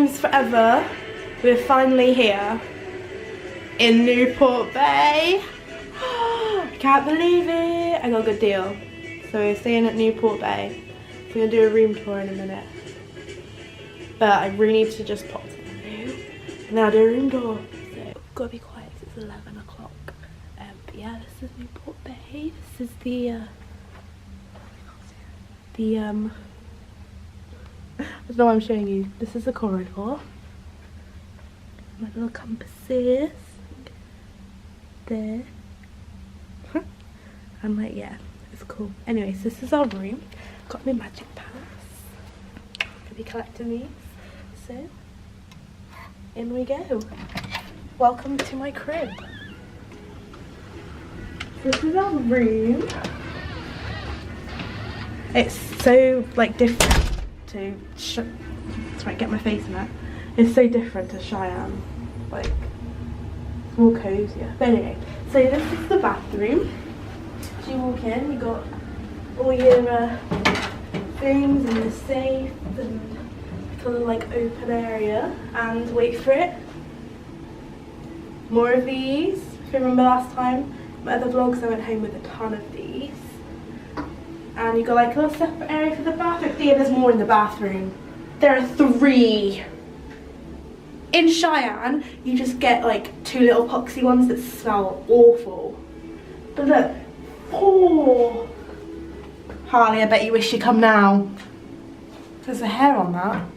seems forever, we're finally here in Newport Bay. I can't believe it. I got a good deal. So we're staying at Newport Bay. We're going to do a room tour in a minute. But I really need to just pop to the room and then I'll do a room tour. So, gotta be quiet because it's 11 o'clock. But yeah, this is Newport Bay. This is the I don't know what I'm showing you. This is the corridor. My little compasses. There. I'm like, yeah, it's cool. Anyways, this is our room. Got my magic pass. Gonna be collecting these. So, in we go. Welcome to my crib. This is our room. It's so like different to try and get my face in that. It's so different to Cheyenne. Like, it's more cozier. But anyway, so this is the bathroom. As you walk in, you got all your things in the safe and kind of like open area. And wait for it. More of these. If you remember last time, my other vlogs, I went home with a ton of these. And you got like a little separate area for the bathroom. Yeah, there's more in the bathroom. There are 3. In Cheyenne, you just get like 2 little poxy ones that smell awful. But look, 4. Harley, I bet you wish you'd come now. There's a hair on that.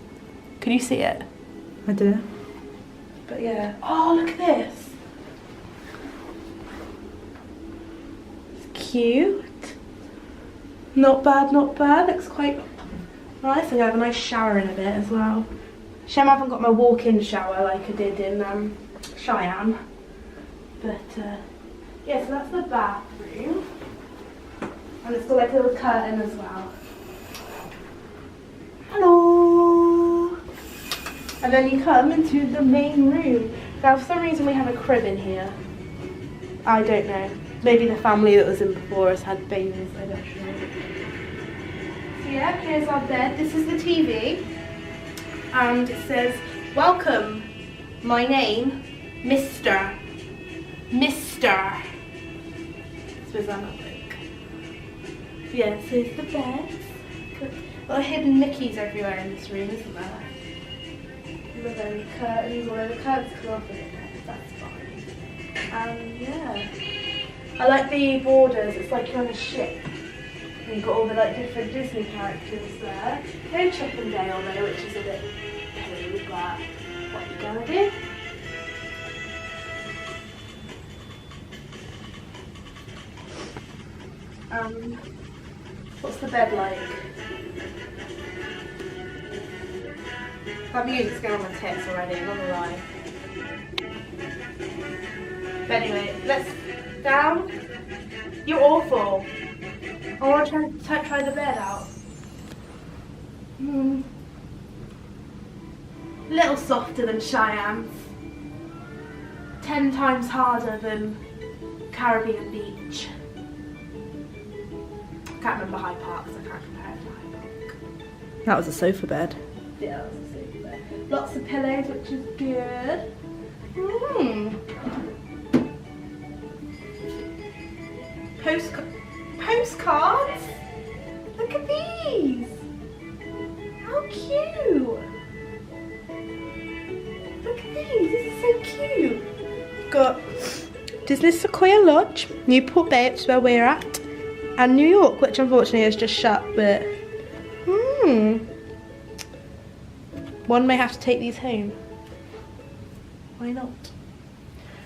Can you see it? I do. But yeah. Oh, look at this. It's cute. Not bad, not bad. Looks quite nice. I'm gonna have a nice shower in a bit as well. Shame I haven't got my walk-in shower like I did in Cheyenne. But yeah, so that's the bathroom. And it's got like a little curtain as well. Hello! And then you come into the main room. Now for some reason we have a crib in here. I don't know. Maybe the family that was in before us had babies, I don't know. So yeah, here's our bed. This is the TV. And it says, welcome, my name, Mr. So is that not like? Yeah, so it's the bed. Got hidden Mickeys everywhere in this room, isn't there? With any curtains, although the curtains come off a bit, that's fine. And yeah. I like the borders, it's like you're on a ship. And you've got all the like different Disney characters there. No Chip and Dale though, which is a bit poo, but what you gonna do? What's the bed like? That music's going on my tits already, I'm not gonna lie. But anyway, let's down. You're awful. I want to try the bed out. A little softer than Cheyenne's. 10 times harder than Caribbean Beach. I can't remember Hyde Park, so I can't compare it to Hyde Park. That was a sofa bed. Yeah, that was a sofa bed. Lots of pillows, which is good. Postcards? Look at these! How cute! Look at these, this is so cute! Got Disney Sequoia Lodge, Newport Bay, which is where we're at, and New York, which unfortunately is just shut, but one may have to take these home. Why not?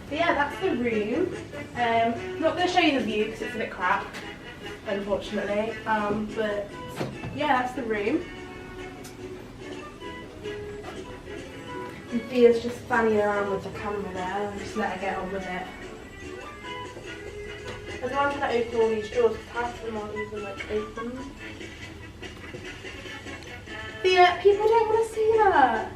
But yeah, that's the room. I'm not going to show you the view because it's a bit crap, unfortunately. But yeah, that's the room. And Thea's just fanning around with the camera there and just let her get on with it. I don't want to open all these drawers because half of them aren't even like open. Thea, people don't want to see that.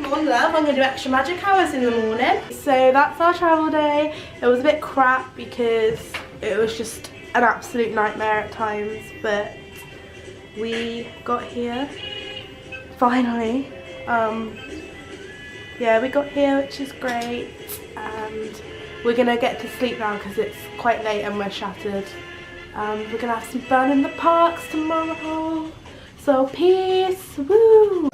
Come on, love, I'm going to do extra magic hours in the morning. So that's our travel day. It was a bit crap because it was just an absolute nightmare at times, but we got here finally. Yeah, we got here, which is great, and we're gonna get to sleep now because it's quite late and we're shattered. We're gonna have some fun in the parks tomorrow, so peace, woo!